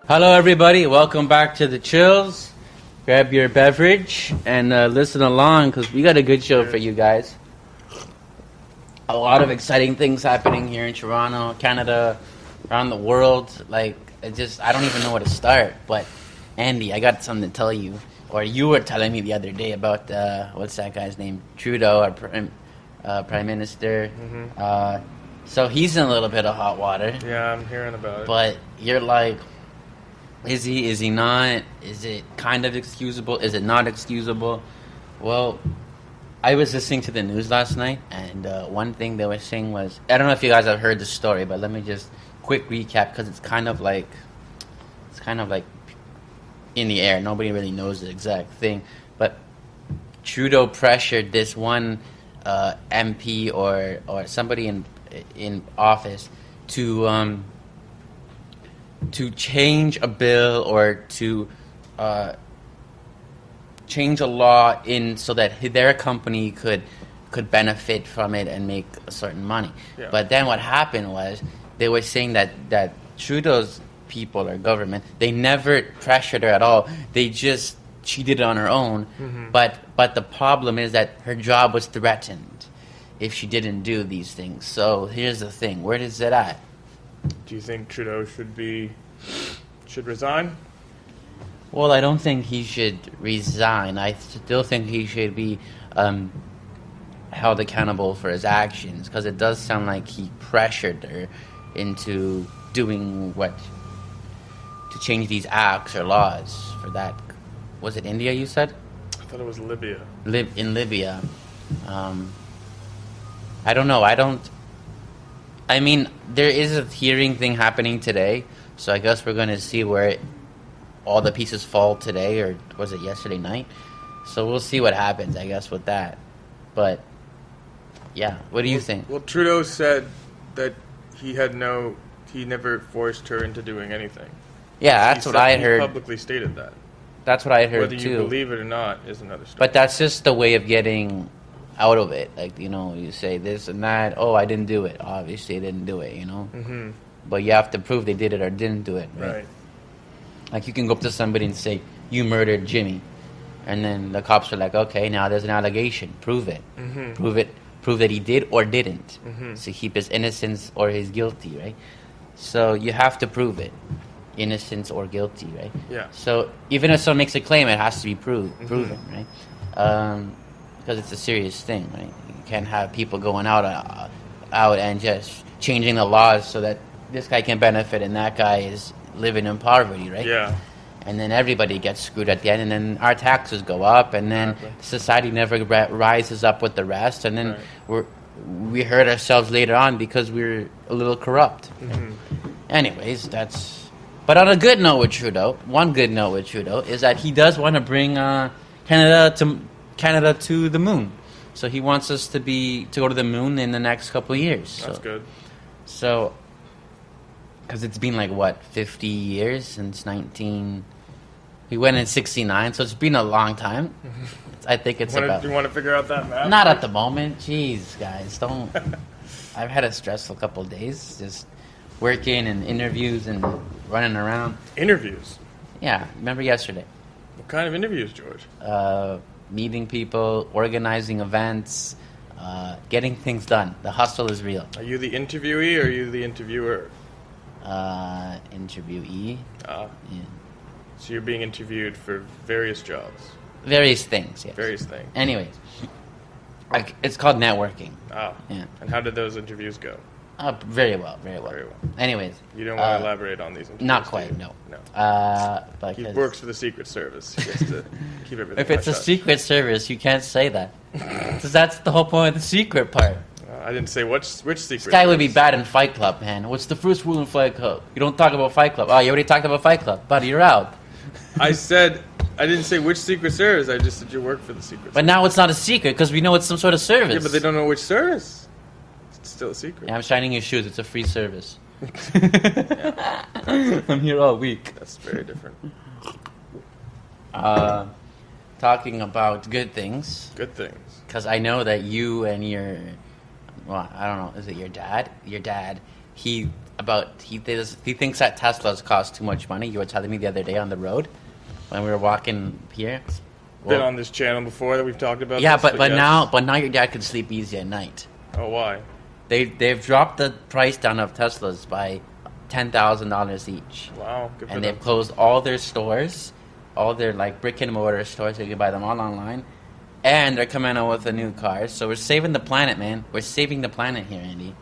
Hello, everybody. Welcome back to the Chillz. Grab your beverage and listen along because we got a good show for you guys. A lot of exciting things happening here in Toronto, Canada, around the world. I don't even know where to start. But Andy, I got something to tell you. Or you were telling me the other day about what's that guy's name? Trudeau, our Prime Minister. Mm-hmm. So he's in a little bit of hot water. Yeah, I'm hearing about it. But you're like, is he not? Is it kind of excusable? Is it not excusable? Well, I was listening to the news last night, and one thing they were saying was, I don't know if you guys have heard the story, but let me just quick recap because it's kind of like in the air. Nobody really knows the exact thing, but Trudeau pressured this one MP or somebody in office to change a bill or to change a law in so that their company could benefit from it and make a certain money. Yeah. But then what happened was they were saying that Trudeau's people or government, they never pressured her at all. She did it on her own. Mm-hmm. But the problem is that her job was threatened if she didn't do these things. So here's the thing. Where is it at? Do you think Trudeau should resign? Well, I don't think he should resign. I still think he should be held accountable for his actions because it does sound like he pressured her into doing to change these acts or laws for that. Was it India you said? I thought it was Libya. In Libya. I don't know. I mean, there is a hearing thing happening today, so I guess we're going to see where all the pieces fall today, or was it yesterday night? So we'll see what happens, I guess, with that. But, yeah, what do you think? Well, Trudeau said that he never forced her into doing anything. Yeah, that's what I heard. He publicly stated that. That's what I heard, Whether too. you believe it or not is another story. But that's just the way of getting out of it. Like, you say this and that. Oh, I didn't do it. Obviously, I didn't do it, Mm-hmm. But you have to prove they did it or didn't do it, right? Like, you can go up to somebody and say, you murdered Jimmy. And then the cops are like, okay, now there's an allegation. Prove it. Mm-hmm. Prove that he did or didn't. Mm-hmm. To keep his innocence or his guilty, right? So you have to prove it. Innocence or guilty, right? Yeah. So even if someone makes a claim, it has to be proven, Mm-hmm. right? Because it's a serious thing, right? You can't have people going out and just changing the laws so that this guy can benefit and that guy is living in poverty, right? Yeah. And then everybody gets screwed at the end, and then our taxes go up, and then society never rises up with the rest, and then we hurt ourselves later on because we're a little corrupt. Mm-hmm. Anyways, But on a good note with Trudeau, one good note with Trudeau is that he does want to bring Canada to the moon. So he wants us to go to the moon in the next couple of years. That's good. So, because it's been 50 years since we went in 1969, so it's been a long time. I think it's about... Do you want to figure out that map? Not at the moment. Jeez, guys, don't... I've had a stressful couple of days, just working and interviews and running around. Interviews? Yeah, remember yesterday. What kind of interviews, George? Meeting people, organizing events, getting things done. The hustle is real. Are you the interviewee or are you the interviewer? Interviewee. Yeah. So you're being interviewed for various jobs. Various things, yes. Various things. Anyways, it's called networking. Ah. Yeah. And how did those interviews go? Very well. Very well. Anyways. You don't want to elaborate on these interviews? Not quite, no. But he works for the Secret Service. He has to keep everything If it's a Secret Service, you can't say that. Because that's the whole point of the secret part. I didn't say which Secret This guy would be bad in Fight Club, man. What's the first rule in Fight Club? You don't talk about Fight Club. Oh, you already talked about Fight Club. Buddy, you're out. I didn't say which Secret Service. I just said you work for the Secret Service. But now it's not a secret because we know it's some sort of service. Yeah, but they don't know which service. It's still a secret. Yeah, I'm shining your shoes. It's a free service. Yeah. I'm here all week. That's very different. Talking about good things. Good things. Because I know that you and I don't know, is it your dad? Your dad, he about he thinks that Teslas cost too much money. You were telling me the other day on the road when we were walking here. Been on this channel before that we've talked about. Yeah, this, but yes. now your dad can sleep easy at night. Oh, why? They've dropped the price down of Teslas by $10,000 each. Wow, good for And them. they've closed all their stores, all their like brick and mortar stores, so you can buy them all online. And they're coming out with a new car, so we're saving the planet, man. We're saving the planet here, Andy.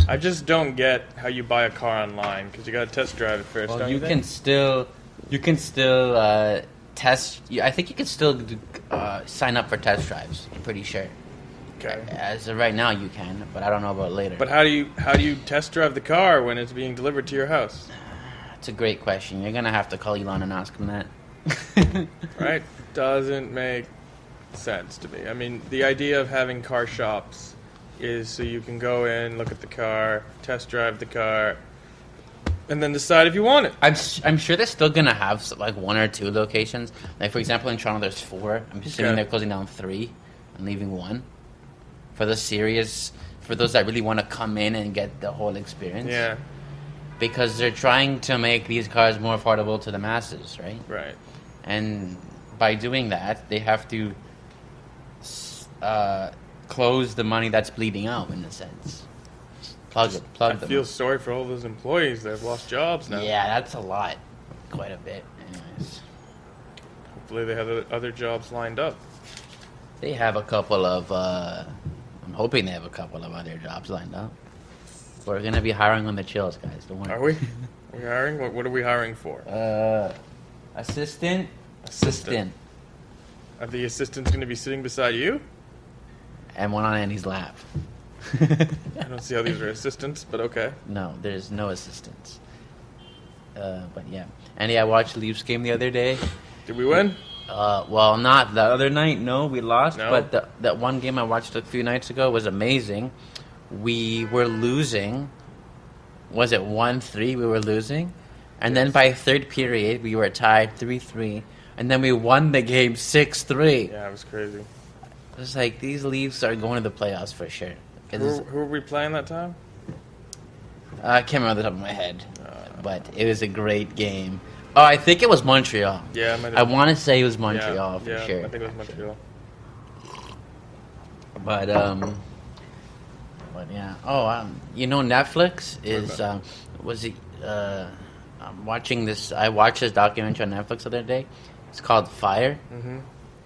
I just don't get how you buy a car online because you got to test drive it first. Well, don't you you can still test. I think you can still sign up for test drives. I'm pretty sure. Okay. As of right now, you can, but I don't know about later. But how do you test drive the car when it's being delivered to your house? It's a great question. You're gonna have to call Elon and ask him that. Right? Doesn't make sense to me. I mean, the idea of having car shops is so you can go in, look at the car, test drive the car, and then decide if you want it. I'm sure they're still gonna have like one or two locations. Like for example, in Toronto, there's 4. I'm assuming they're closing down 3 and leaving 1 for the serious, for those that really want to come in and get the whole experience. Yeah. Because they're trying to make these cars more affordable to the masses, right? Right. And by doing that, they have to close the money that's bleeding out, in a sense. Plug them. I feel sorry for all those employees that have lost jobs now. Yeah, that's a lot. Quite a bit. Anyways. Hopefully they have other jobs lined up. They have a couple of, I'm hoping they have a couple of other jobs lined up. We're going to be hiring on the Chillz, guys. Don't worry. Are we? Are we hiring? What are we hiring for? Assistant. Are the assistants going to be sitting beside you? And one on Andy's lap. I don't see how these are assistants, but okay. No, there's no assistants. But yeah. Andy, I watched the Leafs game the other day. Did we win? Well, not the other night. No, we lost. No? But that one game I watched a few nights ago was amazing. We were losing. Was it 1-3? We were losing. And then by third period, we were tied 3-3. And then we won the game 6-3. Yeah, it was crazy. It was like, these Leafs are going to the playoffs for sure. Who were we playing that time? I can't remember the top of my head. But it was a great game. Oh, I think it was Montreal. Yeah, I want to say it was Montreal for sure. I think it was Montreal. But yeah. Oh, you know, Netflix is was it? I'm watching this. I watched this documentary on Netflix the other day. It's called Fire. Mm-hmm.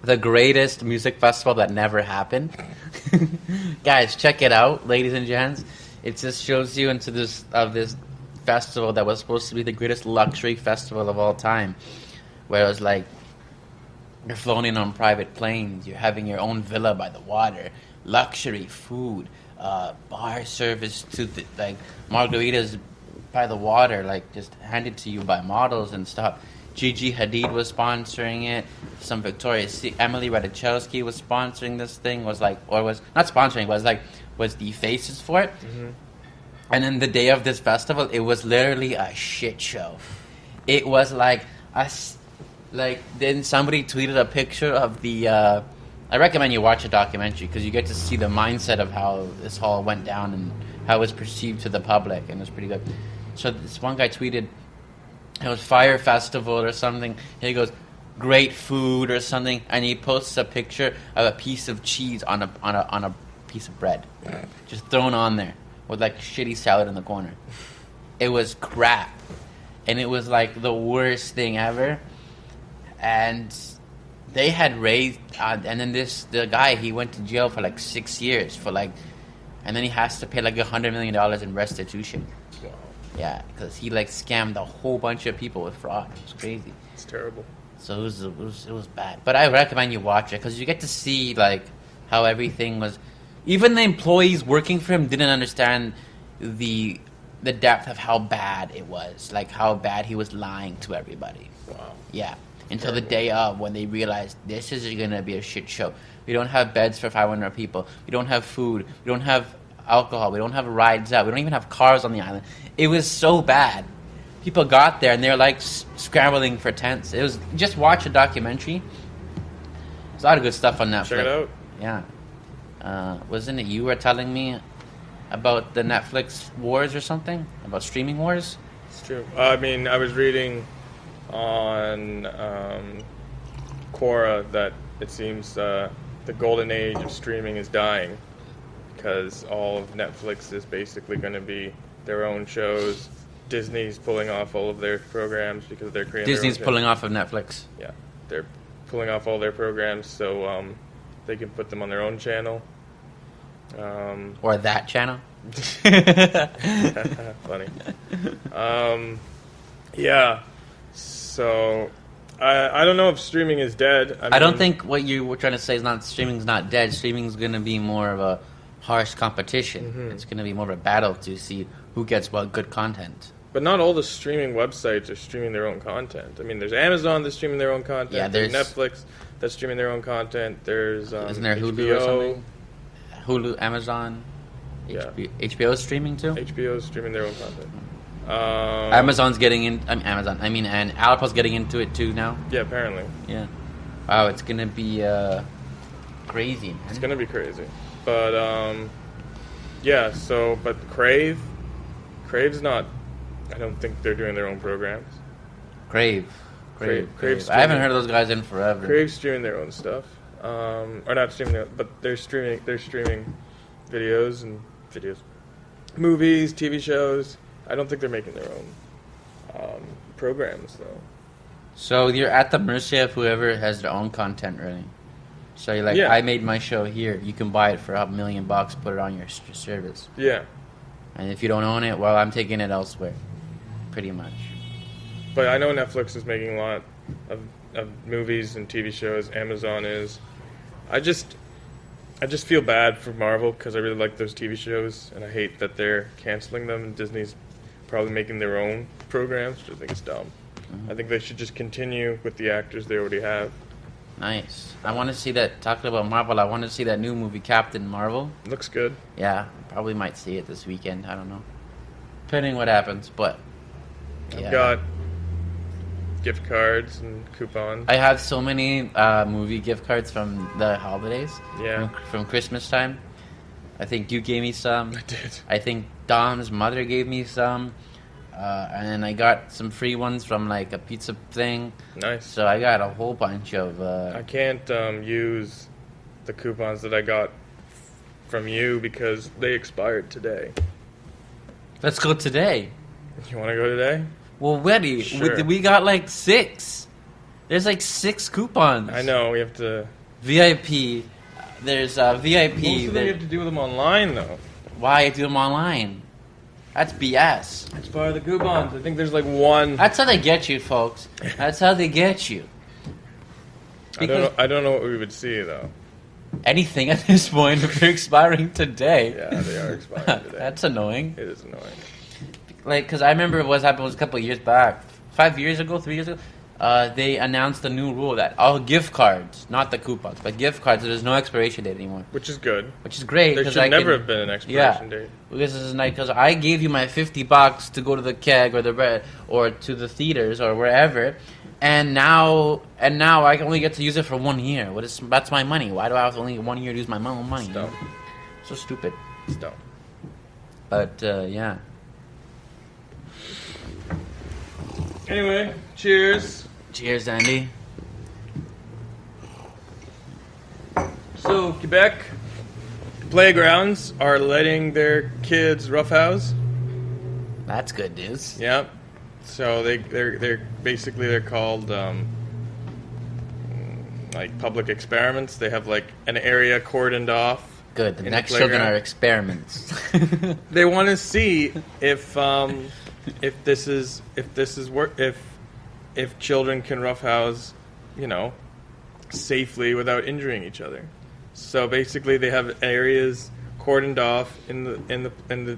The greatest music festival that never happened. Guys, check it out, ladies and gents. It just shows you into this festival that was supposed to be the greatest luxury festival of all time, where it was like you're flown in on private planes, you're having your own villa by the water, luxury food, bar service to like margaritas by the water, like just handed to you by models and stuff. Gigi Hadid was sponsoring it. Some Emily Ratajkowski was sponsoring this thing. Was not sponsoring. Was the faces for it. Mm-hmm. And then the day of this festival, it was literally a shit show. It was like then somebody tweeted a picture of the. I recommend you watch a documentary because you get to see the mindset of how this all went down and how it was perceived to the public, and it was pretty good. So this one guy tweeted, it was Fire Festival or something. He goes, great food or something, and he posts a picture of a piece of cheese on a piece of bread, just thrown on there with like shitty salad in the corner. It was crap, and it was like the worst thing ever. And they had raised, and then the guy, he went to jail for like 6 years for like, and then he has to pay like $100 million in restitution. Yeah, because he like scammed a whole bunch of people with fraud. It was crazy. It's terrible. So it was bad. But I recommend you watch it because you get to see like how everything was. Even the employees working for him didn't understand the depth of how bad it was. Like how bad he was lying to everybody. Wow. Yeah. Until the day of when they realized this is going to be a shit show. We don't have beds for 500 people. We don't have food. We don't have alcohol. We don't have rides out. We don't even have cars on the island. It was so bad. People got there and they're like scrambling for tents. It was just watch a documentary. There's a lot of good stuff on Netflix. Check it out. Yeah. Wasn't it you were telling me about the Netflix wars or something? About streaming wars? It's true. I mean, I was reading on Quora that it seems the golden age of streaming is dying because all of Netflix is basically going to be their own shows. Disney's pulling off all of their programs because they're creating Disney's their own pulling off of Netflix. Yeah, they're pulling off all their programs so they can put them on their own channel. Or that channel. Funny. Yeah. So I don't know if streaming is dead. I don't think what you were trying to say is not streaming's not dead. Streaming's going to be more of a harsh competition. Mm-hmm. It's going to be more of a battle to see who gets what good content. But not all the streaming websites are streaming their own content. I mean, there's Amazon that's streaming their own content. Yeah, there's Netflix that's streaming their own content. There's isn't there Hulu HBO. or something? Hulu, Amazon, Yeah. HBO is streaming too. HBO is streaming their own content. Amazon's getting in. And Apple's getting into it too now. Yeah, apparently. Yeah. Wow, it's gonna be crazy, man. It's gonna be crazy. But yeah. So, but Crave's not. I don't think they're doing their own programs. Crave. Crave's I haven't heard of those guys in forever. Crave's streaming their own stuff, or not streaming, but they're streaming videos, movies, TV shows. I don't think they're making their own programs though. So you're at the mercy of whoever has their own content ready. So you're like, Yeah. I made my show here. You can buy it for $1 million, put it on your service. Yeah, And if you don't own it, well, I'm taking it elsewhere. Pretty much. but I know Netflix is making a lot of movies and TV shows. Amazon is. I just feel bad for Marvel because I really like those TV shows, and I hate that they're canceling them. And Disney's probably making their own programs, which I think is dumb. Mm-hmm. I think they should just continue with the actors they already have. Nice. I want to see that. Talking about Marvel, I want to see that new movie, Captain Marvel. Looks good. Yeah, probably might see it this weekend. I don't know. Depending what happens, but yeah. I've got gift cards and coupons. I have so many movie gift cards from the holidays. Yeah. From Christmas time. I think you gave me some. I did. I think Dom's mother gave me some. And I got some free ones from like a pizza thing. Nice. So I got a whole bunch of... I can't use the coupons that I got from you because they expired today. Let's go today. You want to go today? Well, Weddy, Sure. we got like 6. There's like 6 coupons. I know, we have to... VIP. There's VIP. Most of them you have to do them online, though. Why do them online? That's BS. It's part of the coupons. I think there's like one... That's how they get you, folks. That's how they get you. I don't know what we would see, though. Anything at this point if they're expiring today. Yeah, they are expiring today. That's annoying. It is annoying. Like, because I remember what happened was a couple of years back. 5 years ago, 3 years ago. They announced a new rule that all gift cards, not the coupons, but gift cards, there's no expiration date anymore. Which is good. Which is great. There should never have been an expiration date. Because this is nice. Because I gave you my $50 to go to the keg or the red or to the theaters or wherever, and now I can only get to use it for 1 year. That's my money. Why do I have only 1 year to use my own money? It's dumb. So stupid. It's dumb. But yeah. Anyway, cheers. Cheers, Andy. So, Quebec playgrounds are letting their kids roughhouse. That's good news. Yeah. So they're basically they're called like public experiments. They have like an area cordoned off. Good. The in next the children playground. are experiments. They want to see if children can roughhouse, safely without injuring each other. So basically, they have areas cordoned off in the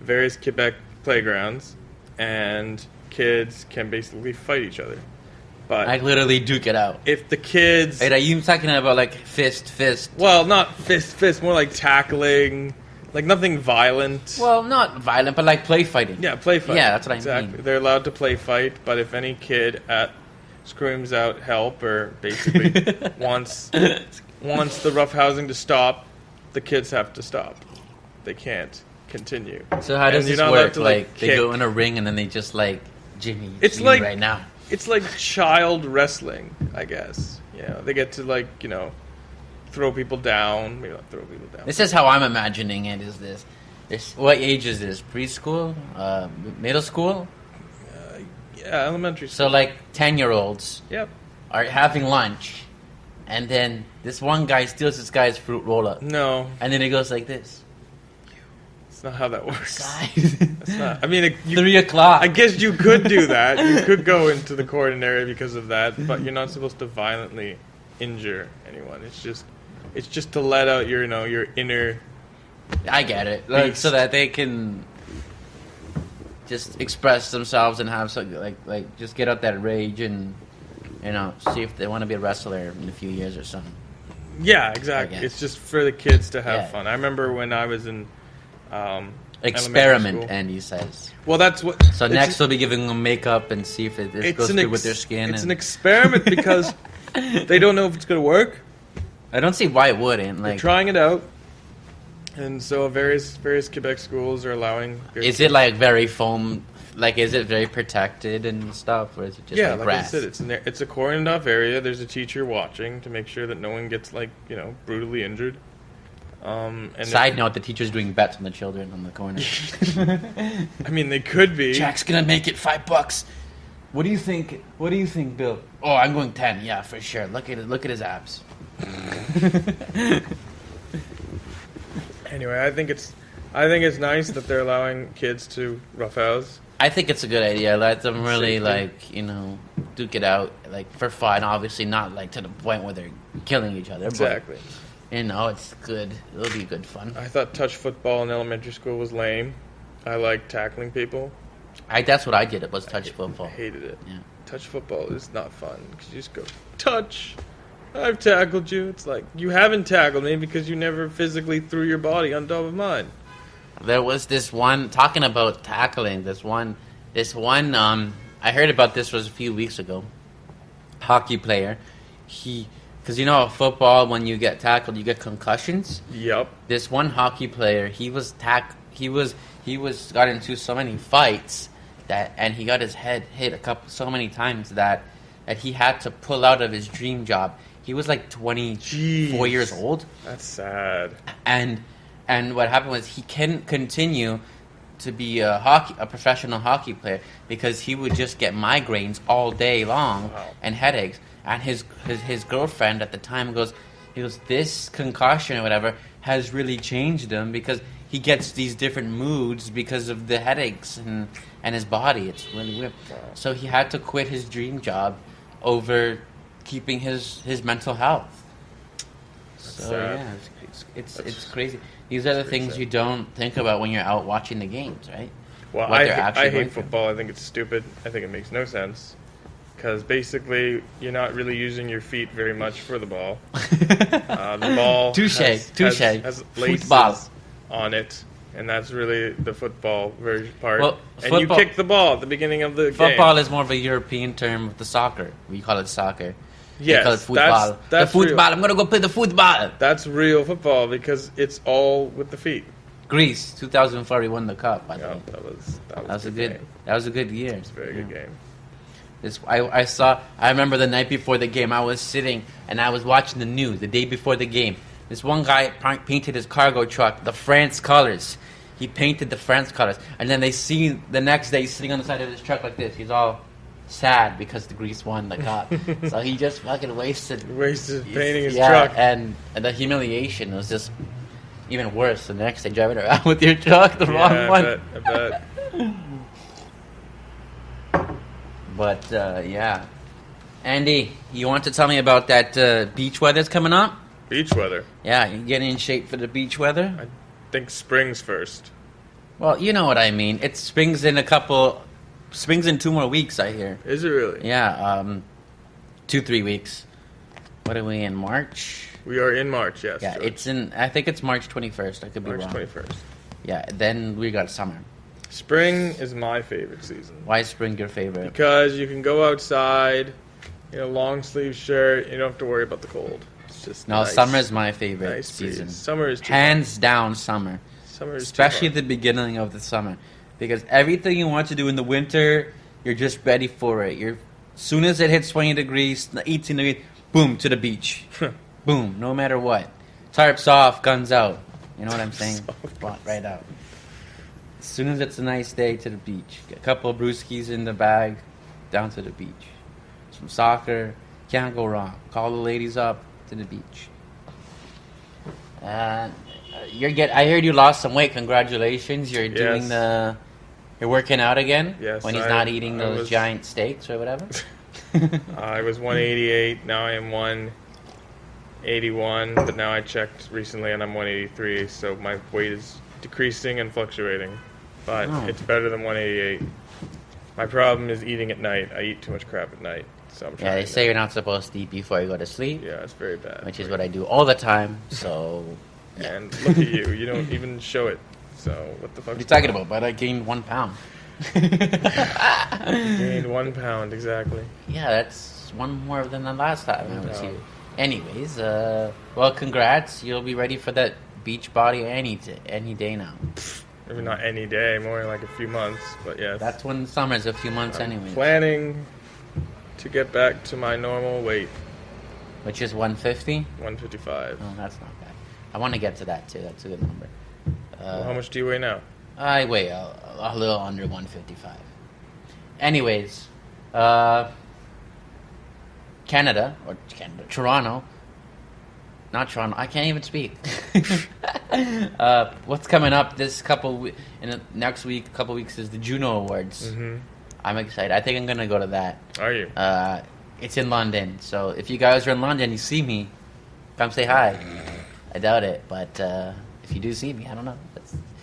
various Quebec playgrounds, and kids can basically fight each other. But I literally duke it out. if the kids, Wait, are you talking about like fist? well, not fist, more like tackling, like nothing violent. Well, not violent, but like play fighting. Yeah, play fight. Yeah, that's what I exactly. mean. They're allowed to play fight, but if any kid screams out help or basically wants the roughhousing to stop, the kids have to stop. They can't continue. So how does And this you're not allowed work? to, Like they kick. go in a ring and then they just like Jimmy. It's you like- right now. It's like child wrestling, I guess. They get to throw people down. Maybe not throw people down. This is how I'm imagining it. Is this? What age is this? Preschool? Middle school? Yeah, elementary So school. like 10-year-olds Yep. are having lunch, and then this one guy steals this guy's fruit roll-up, No, and then it goes like this. it's not how that works. Guys. It's not. I mean, 3 o'clock. I guess you could do that. You could go into the corner area because of that, but you're not supposed to violently injure anyone. It's just to let out your inner. I get it. Like, Beast. so that they can just express themselves and have some like just get out that rage and see if they want to be a wrestler in a few years or something. Yeah, exactly. I guess. It's just for the kids to have Yeah. fun. I remember when I was in Experiment, elementary school. Andy says. Well, that's what. So it's next just- we'll be giving them makeup and see if it goes through with their skin. It's and an experiment because they don't know if it's going to work. I don't see why it wouldn't. They're Like, trying it out, and so various Quebec schools are allowing. is it like very foam? Like, is it very protected and stuff, or is it just yeah, like like grass? I said, it's a cordoned off area. There's a teacher watching to make sure that no one gets brutally injured. And Side note: the teacher's doing bets on the children on the corner. I mean, they could be. Jack's gonna make it $5. What do you think? What do you think, Bill? Oh, I'm going 10. Yeah, for sure. Look at his abs. Anyway, I think it's nice that they're allowing kids to roughhouse. I think it's a good idea. Let them really Safety. duke it out for fun. Obviously, not like to the point where they're killing each other. Exactly. But, it's good. It'll be good fun. I thought touch football in elementary school was lame. I like tackling people. That's what I did. It was touch football. I hated it. Yeah. Touch football is not fun because you just go touch. I've tackled you. It's like you haven't tackled me because you never physically threw your body on top of mine. There was this one talking about tackling. This one. I heard about this was a few weeks ago. Hockey player. Because football, when you get tackled, you get concussions. Yep. This one hockey player, he got into so many fights and he got his head hit so many times that he had to pull out of his dream job. He was like 24 Jeez. years old, That's sad. and what happened was he couldn't continue to be a professional hockey player because he would just get migraines all day long. Wow. And headaches. And his girlfriend at the time goes, this concussion or whatever has really changed him because he gets these different moods because of the headaches and his body. It's really weird. Wow. So he had to quit his dream job over keeping his mental health. So sad. yeah, it's That's crazy. These are the pretty things sad. you don't think about when you're out watching the games, right? Well, What I they're actually going hate through. football. I think it's stupid. I think it makes no sense. Because basically, you're not really using your feet very much for the ball. The ball Touche. has laces Football. on it, and that's really the football part. Well, and you football- kick the ball at the beginning of the Football game. is more of a European term with the soccer. We call it soccer. Yes, they call it football. that's the football. real. I'm gonna go play the football. That's real football because it's all with the feet. Greece, 2004, we won the cup. By the Yeah, way, that was a good. game. That was a good year. It's a very good game. I remember the night before the game, I was sitting and I was watching the news the day before the game. This one guy painted his cargo truck the France colors. He painted the France colors, and then they see the next day he's sitting on the side of his truck like this. He's all sad because the Greece won the cup. So he just fucking wasted Painting his yeah, truck. and the humiliation was just even worse. The next day driving around with your truck, the wrong Yeah, one. I bet. But yeah, Andy, you want to tell me about that beach weather's coming up? Beach weather. Yeah, you getting in shape for the beach weather? I think spring's first. Well, you know what I mean. It springs in 2 more weeks, I hear. Is it really? Yeah, 2-3 weeks. What are we in, March? We are in March, yes. Yeah, I think it's March 21st. I could be March wrong. 21st. Yeah, then we got summer. Spring is my favorite season. Why is spring your favorite? Because you can go outside, long sleeve shirt, you don't have to worry about the cold. It's just No, nice, summer is my favorite nice breeze. season. Summer is too Hands down, summer. Summer is especially too at the beginning of the summer, because everything you want to do in the winter, you're just ready for it. As soon as it hits 20 degrees, 18 degrees, boom, to the beach. Boom, no matter what. Tarps off, guns out. You know what I'm saying? Spot right out. As soon as it's a nice day, to the beach. Get a couple of brewskis in the bag, down to the beach. Some soccer, can't go wrong. Call the ladies up, to the beach. I heard you lost some weight. Congratulations. You're doing you're working out again? Yes. When he's not eating those giant steaks or whatever? I was 188, now I am 181, but now I checked recently and I'm 183, so my weight is decreasing and fluctuating. But it's better than 188. My problem is eating at night. I eat too much crap at night. So I'm trying they say you're not supposed to eat before you go to sleep. Yeah, it's very bad. Which is what I do all the time, so... Yeah. And look at you. You don't even show it. So what the fuck? What are you talking about? But I gained 1 pound. Gained 1 pound, exactly. Yeah, that's one more than the last time I was here. Anyways, well, congrats. You'll be ready for that beach body any day now. Maybe not any day, more like a few months, but yes. That's when summer's a few months anyway. Planning to get back to my normal weight. Which is 150? 155. Oh, that's not bad. I want to get to that too. That's a good number. Well, how much do you weigh now? I weigh a little under 155. Anyways, Toronto. Not Toronto. I can't even speak. What's coming up next week, couple weeks, is the Juno Awards. Mm-hmm. I'm excited. I think I'm gonna go to that. Are you? It's in London, so if you guys are in London, you see me, come say hi. I doubt it, but if you do see me, I don't know.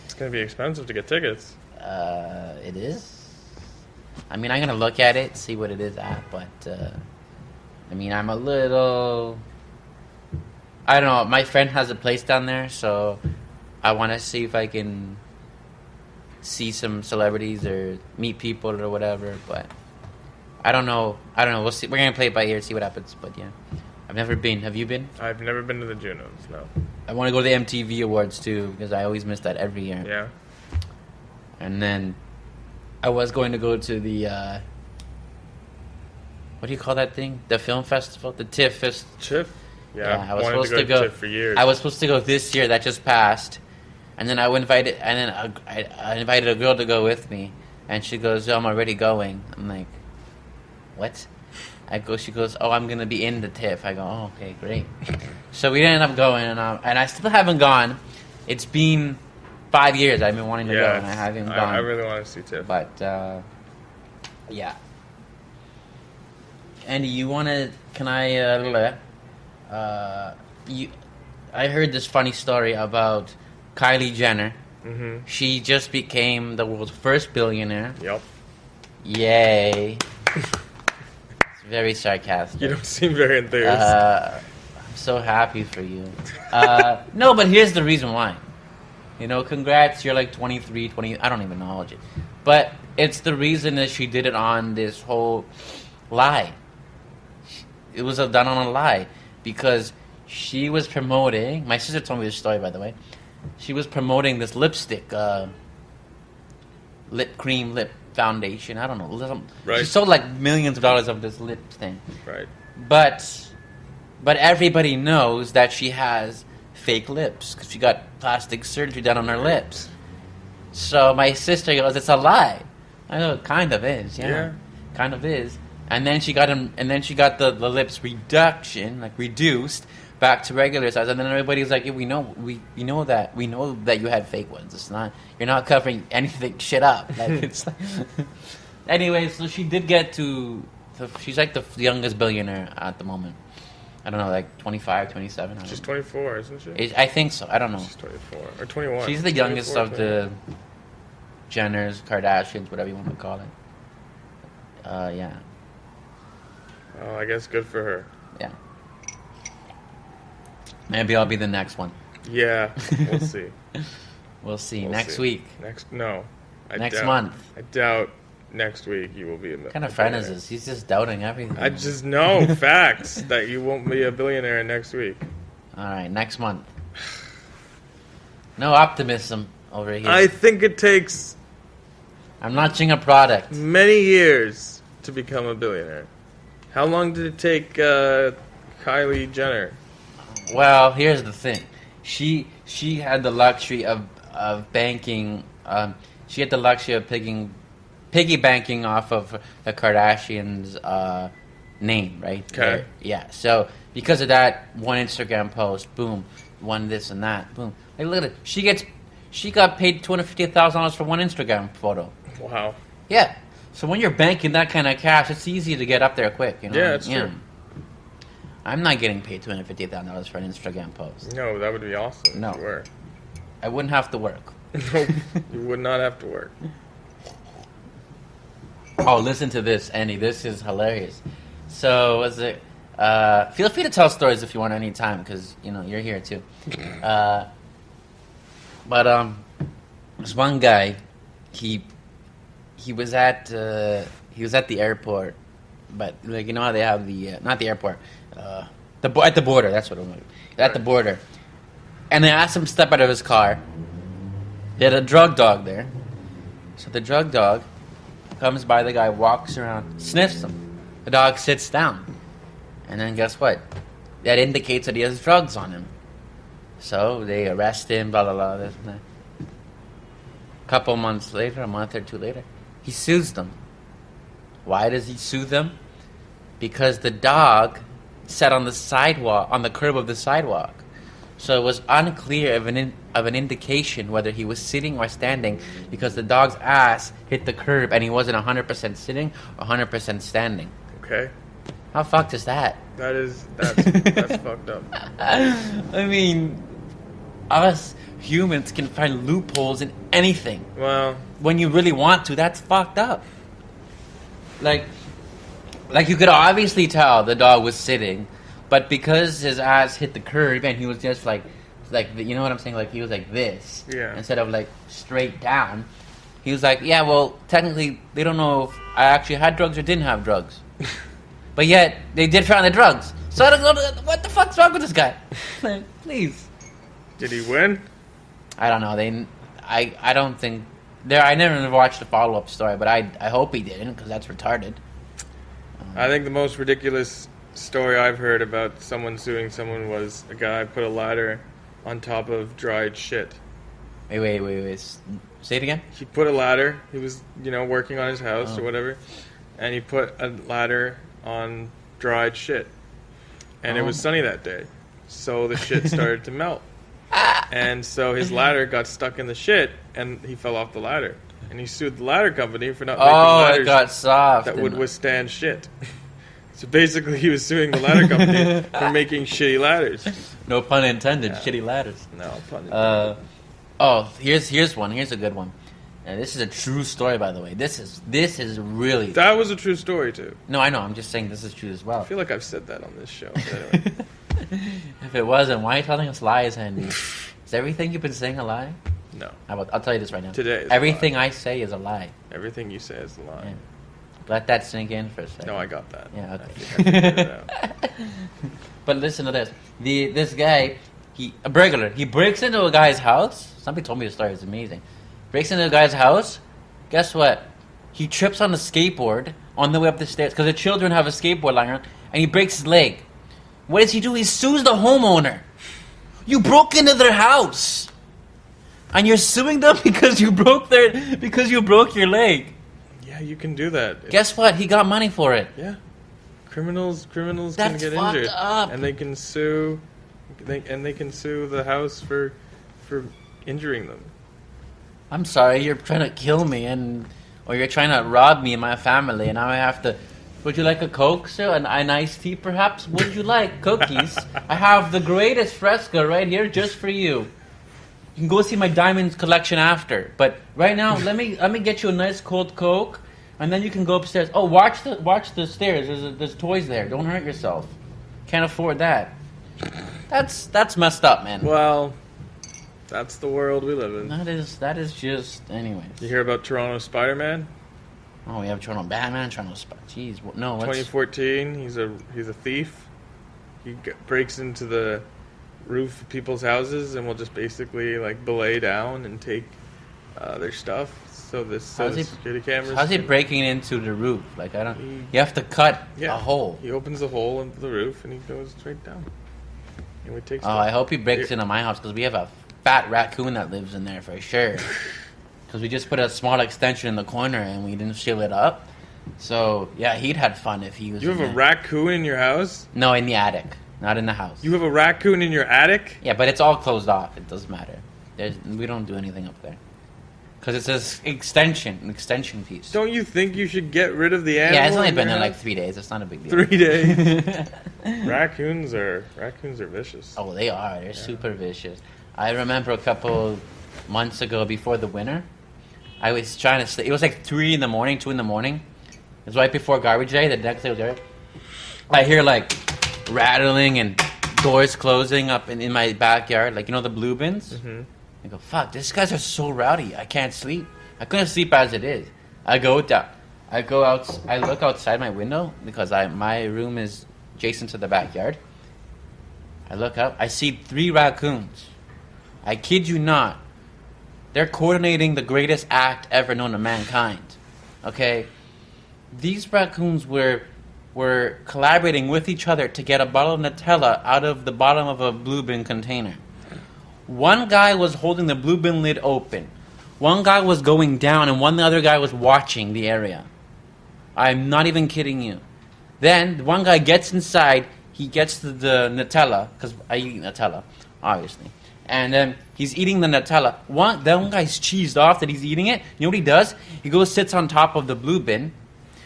It's gonna be expensive to get tickets. It is. I mean, I'm gonna look at it, see what it is at, but I mean, I'm a little. I don't know. My friend has a place down there, so I want to see if I can see some celebrities or meet people or whatever. But I don't know. We'll see. We're gonna play it by ear, see what happens. But yeah, I've never been. Have you been? I've never been to the Junos. No. I want to go to the MTV Awards too because I always miss that every year. Yeah. And then I was going to go to the what do you call that thing? The film festival, the TIFF. TIFF. Yeah, I was supposed to go TIFF for years. I was supposed to go this year. That just passed. And then I invited a girl to go with me, and she goes, "Oh, I'm already going." I'm like, "What?" She goes, "Oh, I'm gonna be in the TIFF." I go, "Oh, okay, great." So we ended up going, and I still haven't gone. It's been 5 years I've been wanting to go, and I haven't gone. I really want to see TIFF. But yeah. Andy, you wanna? Can I? I heard this funny story about Kylie Jenner. Mm-hmm. She just became the world's first billionaire. Yep. Yay. It's very sarcastic. You don't seem very enthused. I'm so happy for you. No, but here's the reason why. You know, congrats, you're like 23, 20, I don't even know how old you are. But it's the reason that she did it on this whole lie. It was done on a lie. Because she was promoting... My sister told me this story, by the way. She was promoting this lipstick, lip cream, lip foundation. I don't know. Right. She sold like millions of dollars of this lip thing. Right. But everybody knows that she has fake lips because she got plastic surgery done on her lips. So my sister goes, "It's a lie." I go, "It kind of is, yeah. Kind of is." And then she got the lips reduced back to regular size, and then everybody's like, "Yeah, we know that you had fake ones. It's not, you're not covering anything shit up." Like, it's like anyway, so she did get to. She's like the youngest billionaire at the moment. I don't know, like 25, 27. She's 24, isn't she? I think so. I don't know. She's 24 or 21. She's the youngest of the Jenners, Kardashians, whatever you want to call it. Yeah. Oh, I guess good for her. Yeah. Maybe I'll be the next one. Yeah, we'll see. We'll see. Next week. Next month. I doubt next week you will be a billionaire. What kind of friend is this? He's just doubting everything. I just know facts that you won't be a billionaire next week. All right, next month. No optimism. over here. I think it takes I'm launching a product. many years to become a billionaire. How long did it take Kylie Jenner? Well, here's the thing. She had the luxury of banking. She had the luxury of piggy banking off of the Kardashians' name, right? Okay. Yeah. So because of that, one Instagram post, boom, one this and that, boom. Like look at it. She got paid $250,000 for one Instagram photo. Wow. Yeah. So when you're banking that kind of cash, it's easy to get up there quick. You know? Yeah, that's true. I'm not getting paid $250,000 for an Instagram post. No, that would be awesome. No. If you were. I wouldn't have to work. Nope. You would not have to work. Oh, listen to this, Andy. This is hilarious. So, was it? Feel free to tell stories if you want any time, because you're here too. But this one guy, he was at the airport, but like how they have the not the airport, at the border. That's what I'm like. At the border, and they asked him to step out of his car. They had a drug dog there, so the drug dog comes by the guy, walks around, sniffs him. The dog sits down, and then guess what? That indicates that he has drugs on him. So they arrest him, blah blah blah. This and that. A couple months later, a month or two later, he sues them. Why does he sue them? Because the dog sat on the sidewalk, on the curb of the sidewalk. So it was unclear of an indication whether he was sitting or standing, because the dog's ass hit the curb and he wasn't 100% sitting or 100% standing. Okay. How fucked is that? That's fucked up. I mean, us humans can find loopholes in anything. Well, When you really want to, that's fucked up. Like you could obviously tell the dog was sitting, but because his ass hit the curb and he was just like you know what I'm saying? Like he was like this, Yeah. instead of like straight down. He was like, yeah, well, technically they don't know if I actually had drugs or didn't have drugs, but yet they did find the drugs. So I don't know what the fuck's wrong with this guy. Like, please. did he win? I don't know. I don't think I never watched the follow-up story, but I hope he didn't, because that's retarded. I think the most ridiculous story I've heard about someone suing someone was a guy put a ladder on top of dried shit. Wait. Say it again. He put a ladder. He was, working on his house or whatever, and he put a ladder on dried shit. And it was sunny that day, so the shit started to melt. And so his ladder got stuck in the shit, and he fell off the ladder. And he sued the ladder company for not making ladders it got soft. that would withstand shit. So basically, he was suing the ladder company for making shitty ladders. No pun intended. Yeah. Shitty ladders. No pun intended. Here's one. Here's a good one. And this is a true story, by the way. This is really. That was a true story too. No, I know. I'm just saying this is true as well. I feel like I've said that on this show. But anyway. If it wasn't, why are you telling us lies, Andy? Is everything you've been saying a lie? No. I'll tell you this right now. Today is everything I say is a lie. Everything you say is a lie. Yeah. Let that sink in for a second. No, I got that. Yeah, okay. I figured it out. But listen to this. This guy, a burglar, he breaks into a guy's house. Somebody told me the story. It's amazing. Breaks into a guy's house. Guess what? He trips on the skateboard on the way up the stairs, because the children have a skateboard lying around, and he breaks his leg. What does he do? He sues the homeowner. You broke into their house, and you're suing them because you broke your leg. Yeah, you can do that. Guess what? He got money for it. Yeah. Criminals That's can get fucked injured. up. And they can sue they can sue the house for injuring them. I'm sorry, you're trying to kill me, or you're trying to rob me and my family, and now I have to. Would you like a Coke, sir? An iced tea, perhaps? Would you like cookies? I have the greatest Fresca right here just for you. You can go see my diamonds collection after. But right now, let me get you a nice cold Coke, and then you can go upstairs. Oh, watch the stairs. There's toys there. Don't hurt yourself. Can't afford that. That's messed up, man. Well, that's the world we live in. That is just, anyways. You hear about Toronto Spider-Man? Oh, we have Toronto Batman, Toronto Jeez, no. 2014. He's a thief. He breaks into the roof of people's houses and will just basically like belay down and take their stuff. So this How's he- security cameras. How's he can- breaking into the roof? Like, I don't... You have to cut a hole. He opens a hole into the roof and he goes straight down. And we take. Oh, I hope he breaks into my house because we have a fat raccoon that lives in there for sure. Because we just put a small extension in the corner and we didn't seal it up. So, yeah, he'd had fun if he was You have in a there. raccoon in your house? No, in the attic. Not in the house. You have a raccoon in your attic? Yeah, but it's all closed off. It doesn't matter. We don't do anything up there. Because it's an extension piece. Don't you think you should get rid of the animal? Yeah, it's only in been your there like house? 3 days. It's not a big deal. 3 days. Raccoons are vicious. Oh, they are. They're super vicious. I remember a couple months ago before the winter, I was trying to sleep. It was like 2 in the morning. It was right before garbage day. The next day was there. I hear like rattling and doors closing up in my backyard. Like, you know, the blue bins? Mm-hmm. I go, fuck, these guys are so rowdy. I can't sleep. I couldn't sleep as it is. I go down. I look outside my window because my room is adjacent to the backyard. I look up. I see 3 raccoons. I kid you not. They're coordinating the greatest act ever known to mankind. Okay? These raccoons were collaborating with each other to get a bottle of Nutella out of the bottom of a blue bin container. One guy was holding the blue bin lid open. One guy was going down, and one other guy was watching the area. I'm not even kidding you. Then, one guy gets inside. He gets the Nutella, because I eat Nutella, obviously. And then he's eating the Nutella. One guy's cheesed off that he's eating it. You know what he does? He goes, sits on top of the blue bin,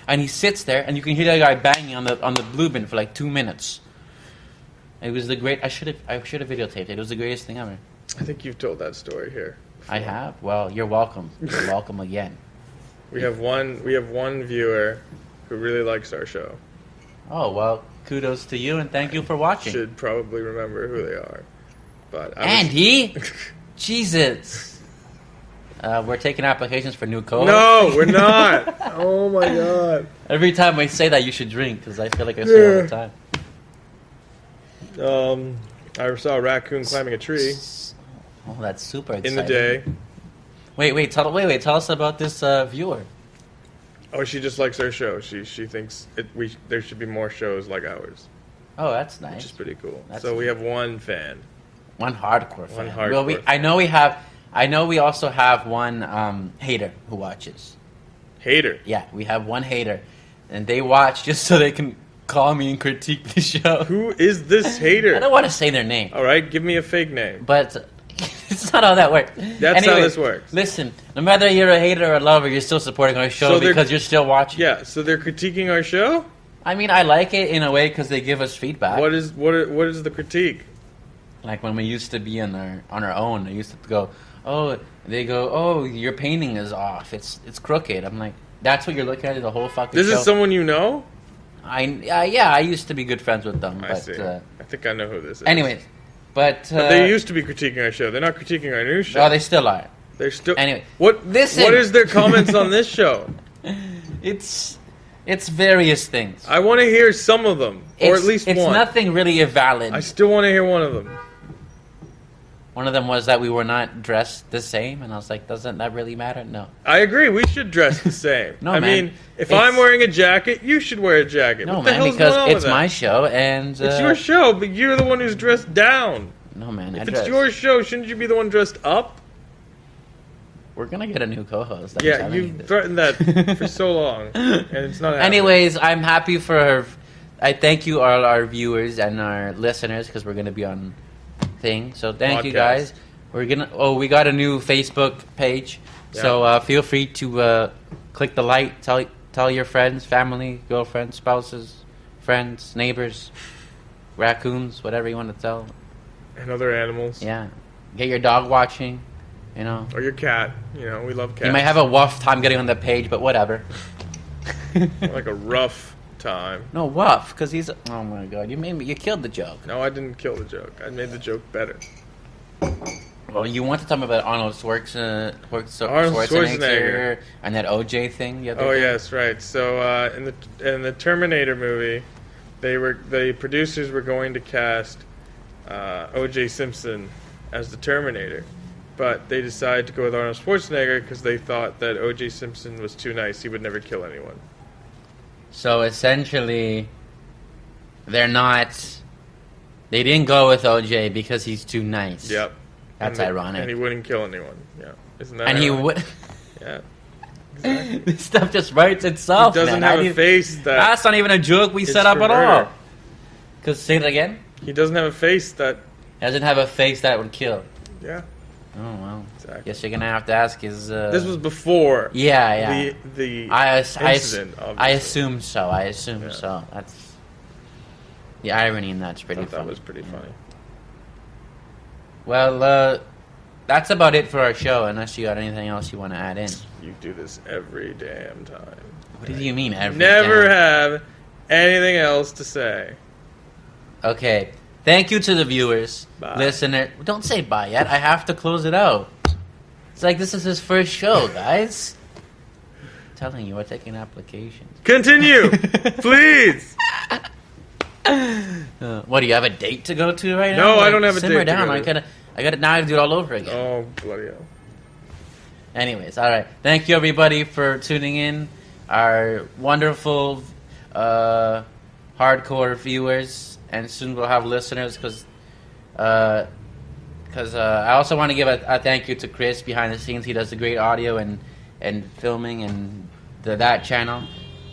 and he sits there, and you can hear that guy banging on the blue bin for like 2 minutes. It was the great. I should have videotaped it. It was the greatest thing ever. I think you've told that story here. I have. Well, you're welcome. You're welcome again. We have one viewer who really likes our show. Oh well, kudos to you and thank you for watching. Should probably remember who they are. But Andy, Jesus. We're taking applications for new co-hosts. No, we're not. Oh my god. Every time I say that, you should drink because I feel like I say it all the time. I saw a raccoon climbing a tree Oh, that's super exciting. in the day. Wait, tell us about this viewer. Oh, she just likes our show. She thinks there should be more shows like ours, Oh, that's nice. which is pretty cool. That's So we have one fan. One hardcore fan. One hardcore Well, fan. I know we also have one hater who watches. Hater. Yeah, we have one hater, and they watch just so they can call me and critique the show. Who is this hater? I don't want to say their name, All right, give me a fake name. but it's not how that works. That's how this works. Listen, no matter you're a hater or a lover, you're still supporting our show So they're- because you're still watching. Yeah, so they're critiquing our show. I mean, I like it in a way because they give us feedback. What is the critique? Like when we used to be on our own, they used to go, oh, your painting is off. It's crooked. I'm like, that's what you're looking at the whole fucking This show. is someone you know? I used to be good friends with them. I But, see. I think I know who this is. anyways, but they used to be critiquing our show. They're not critiquing our new show. oh, they still are. They're still. Anyway, what listen. What is their comments on this show? It's various things. I want to hear some of them, or at least it's one. nothing really valid. I still want to hear one of them. One of them was that we were not dressed the same, and I was like, doesn't that really matter? No. I agree. We should dress the same. No, I man. mean, if It's- I'm wearing a jacket, you should wear a jacket. No, what the man, hell's because going on it's with that? my show, and It's your show, but you're the one who's dressed down. No, man, I If it's dress. your show, shouldn't you be the one dressed up? We're gonna get a new co-host. I'm Yeah, telling you you've this. threatened that for so long, and it's not happening. Anyways, I'm happy for her. I thank you all our viewers and our listeners because we're gonna be on thing. So thank you Podcast. guys. We got a new Facebook page. Yeah. So feel free to click the like. Tell your friends, family, girlfriends, spouses, friends, neighbors, raccoons, whatever you want to tell. And other animals. Yeah, get your dog watching. You know, Or your cat. You know, we love cats. you might have a rough time getting on the page, but whatever. like a rough time. No, rough, because he's. Oh my god, you killed the joke. No, I didn't kill the joke. I made the joke better. Well, you want to tell me about Arnold Schwarzenegger Schwarzenegger. and that OJ thing the other Oh day? yes, right. So in the Terminator movie, the producers were going to cast O.J. Simpson as the Terminator, but they decided to go with Arnold Schwarzenegger because they thought that O.J. Simpson was too nice. He would never kill anyone. So essentially, they didn't go with OJ because he's too nice. Yep. That's and ironic. And he wouldn't kill anyone. Yeah. Isn't that And ironic? he would. Yeah. Exactly. This stuff just writes itself. He doesn't man. have a face That's not even a joke we is set up for at all. murder. Because say it again. He doesn't have a face that. Doesn't have a face that would kill. Yeah. Oh well. Exactly. Guess you're gonna have to ask his. This was before. Yeah. The I incident. Obviously. assume so. So. That's the irony in that's pretty I thought funny. that was pretty funny. Well, that's about it for our show. Unless you got anything else you want to add in. You do this every damn time. What do you mean every? Never time? have anything else to say. Okay. Thank you to the viewers, Bye. listener. Don't say bye yet. I have to close it out. It's like this is his first show, guys. I'm telling you, we're taking applications. Continue, please. What do you have a date to go to right now? No, I don't have a Simmer date to down. go I to. gotta now I have to do it all over again. Oh, bloody hell. Anyways, all right. Thank you everybody for tuning in. Our wonderful, hardcore viewers, and soon we'll have listeners because I also want to give a thank you to Chris behind the scenes. He does the great audio and filming and that channel.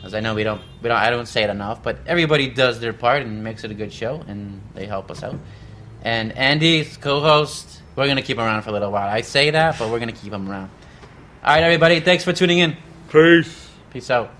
As I know I don't say it enough, but everybody does their part and makes it a good show, and they help us out. And Andy's co-host, we're gonna keep him around for a little while. I say that, but we're gonna keep him around. All right, everybody, thanks for tuning in. Peace. Peace out.